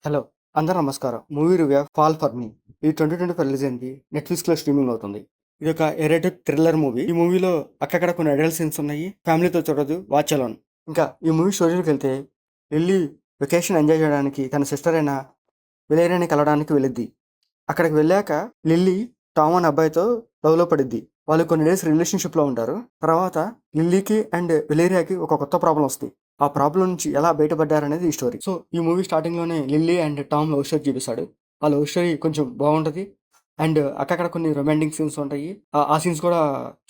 Hello! అందరూ నమస్కారం. Movie review 'fall for me' ఇది 2025 రిలీజ్ అయింది. నెట్‌ఫ్లిక్స్‌లో స్ట్రీమింగ్ అవుతుంది. ఇదొక ఎరోటిక్ థ్రిల్లర్ మూవీ. ఈ మూవీలో అక్కడక్కడ కొన్ని అడల్ట్ సీన్స్ ఉన్నాయి. ఫ్యామిలీతో చూడొద్దు. Watch alone. ఇంకా ఈ మూవీ స్టోరీలోకెళ్తే లిల్లీ వెకేషన్ ఎంజాయ్ చేయడానికి తన సిస్టర్ అయిన వెలేరియాని కలవడానికి వెళ్ళిద్ది. అక్కడికి వెళ్ళాక లిల్లీ టామ్ అనే అబ్బాయితో లవ్‌లో పడిద్ది. వాళ్ళు కొన్ని డేస్ రిలేషన్‌షిప్‌లో ఉంటారు. తర్వాత లిల్లీకి అండ్ వెలేరియాకి ఒక కొత్త ప్రాబ్లమ్ వస్తది. ఆ ప్రాబ్లమ్ నుంచి ఎలా బయటపడ్డారనేది ఈ స్టోరీ. సో ఈ మూవీ స్టార్టింగ్‌లోనే lily and Tom love story చూపిస్తాడు. ఆ లవ్ స్టోరీ కొంచెం బాగుంటది. అండ్ అక్కడక్కడ కొన్ని రొమాంటిక్ సీన్స్ ఉంటాయి. ఆ సీన్స్ కూడా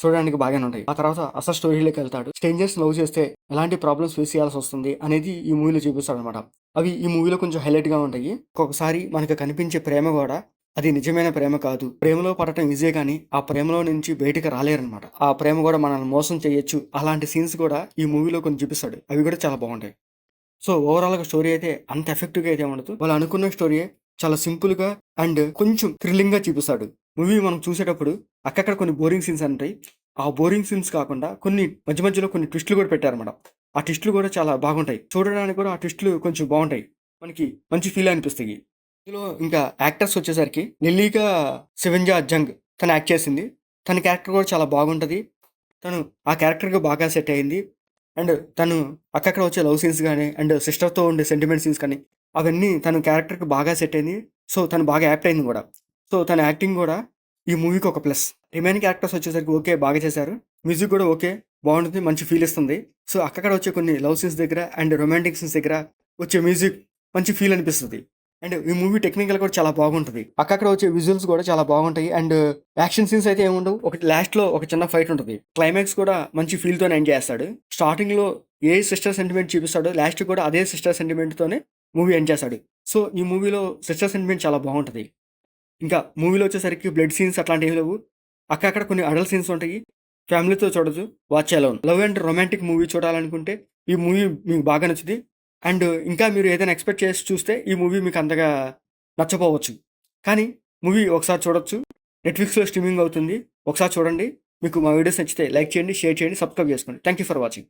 చూడడానికి బాగానే ఉంటాయి. ఆ తర్వాత అసలు స్టోరీలోకి వెళ్తాడు. స్ట్రేంజర్స్ లవ్ చేస్తే ఎలాంటి ప్రాబ్లమ్స్ ఫేస్ చేయాల్సి వస్తుంది అనేది ఈ మూవీలో చూపిస్తాడనమాట. అవి ఈ మూవీలో కొంచెం హైలైట్‌గా ఉంటాయి. ఒక్కొక్కసారి మనకు కనిపించే ప్రేమ కూడా అది నిజమైన ప్రేమ కాదు. ప్రేమలో పడటం ఈజీయే కానీ ఆ ప్రేమలో నుంచి బయటికి రాలేరనమాట. ఆ ప్రేమ కూడా మనల్ని మోసం చేయొచ్చు. అలాంటి సీన్స్ కూడా ఈ మూవీలో కొన్ని చూపిస్తాడు. అవి కూడా చాలా బాగుంటాయి. సో ఓవరాల్‌గా స్టోరీ అయితే అంత ఎఫెక్టివ్‌గా అయితే ఉండదు. వాళ్ళు అనుకున్న స్టోరీయే చాలా సింపుల్‌గా అండ్ కొంచెం థ్రిల్లింగ్‌గా చూపిస్తాడు. మూవీ మనం చూసేటప్పుడు అక్కడక్కడ కొన్ని బోరింగ్ సీన్స్ ఉంటాయి. ఆ బోరింగ్ సీన్స్ కాకుండా కొన్ని మధ్య మధ్యలో కొన్ని ట్విస్టులు కూడా పెట్టారన్నమాట. ఆ ట్విస్టులు కూడా చాలా బాగుంటాయి. చూడడానికి కూడా ఆ ట్విస్టులు కొంచెం బాగుంటాయి. మనకి మంచి ఫీల్ అనిపిస్తాయి. ఇందులో ఇంకా యాక్టర్స్ వచ్చేసరికి లిల్లీగా శివంజా జంగ్ తను యాక్ట్ చేసింది. తన క్యారెక్టర్ కూడా చాలా బాగుంటది. తను ఆ క్యారెక్టర్‌కి బాగా సెట్ అయింది. అండ్ తను అక్కక్కడ వచ్చే లవ్ సీన్స్ గాని, అండ్ సిస్టర్‌తో ఉండే సెంటిమెంట్ సీన్స్ కానీ, అవన్నీ తన క్యారెక్టర్‌కి బాగా సెట్ అయింది. సో, తను బాగా యాప్ట్ అయింది గూడా. సో, తన యాక్టింగ్ గూడా ఈ మూవీకి ఒక ప్లస్. రిమైనింగ్ క్యారెక్టర్స్ వచ్చేసరికి ఓకే. బాగా చేశారు. మ్యూజిక్ గూడా ఓకే. బావుంటుంది. మంచి ఫీల్ ఇస్తుంది. సో, అక్కక్కడ వచ్చే కొన్ని లవ్ సీన్స్ దగ్గర అండ్ రొమాంటిక్ సీన్స్ దగ్గర వచ్చే మ్యూజిక్ మంచి ఫీల్ అనిపిస్తది. అండ్ ఈ మూవీ టెక్నికల్ కూడా చాలా బాగుంటది. అక్కక్కడ వచ్చే విజువల్స్ కూడా చాలా బాగుంటాయి. అండ్ యాక్షన్ సీన్స్ అయితే ఏముండవు. ఒకటి లాస్ట్‌లో ఒక చిన్న ఫైట్ ఉంటది. క్లైమాక్స్ కూడా మంచి ఫీల్‌తోనే ఎండ్ చేస్తాడు. స్టార్టింగ్‌లో ఏ సిస్టర్ సెంటిమెంట్ చూపిస్తాడో లాస్ట్‌కి కూడా అదే సిస్టర్ సెంటిమెంట్‌తోనే మూవీ ఎండ్ చేస్తాడు. సో, ఈ మూవీలో సిస్టర్ సెంటిమెంట్ చాలా బాగుంటది. ఇంకా మూవీలో వచ్చేసరికి బ్లడ్ సీన్స్ అట్లాంటివి లేవు. అక్కడక్కడ కొన్ని అడల్ట్ సీన్స్ ఉంటాయి. ఫ్యామిలీతో చూడొచ్చు. Watch alone. Love and romantic movie చూడాలనుకుంటే ఈ మూవీ మీకు బాగా నచ్చుద్ది. అండ్ ఇంకా మీరు ఏదైనా ఎక్స్‌పెక్ట్ చేసి చూస్తే ఈ మూవీ మీకు అంతగా నచ్చపోవచ్చు. కానీ మూవీ ఒకసారి చూడొచ్చు. నెట్‌ఫ్లిక్స్‌లో స్ట్రీమింగ్ అవుతుంది. ఒకసారి చూడండి. మీకు మా వీడియోస్ నచ్చితే లైక్ చేయండి, షేర్ చేయండి, సబ్స్క్రైబ్ చేసుకోండి. Thank you for watching.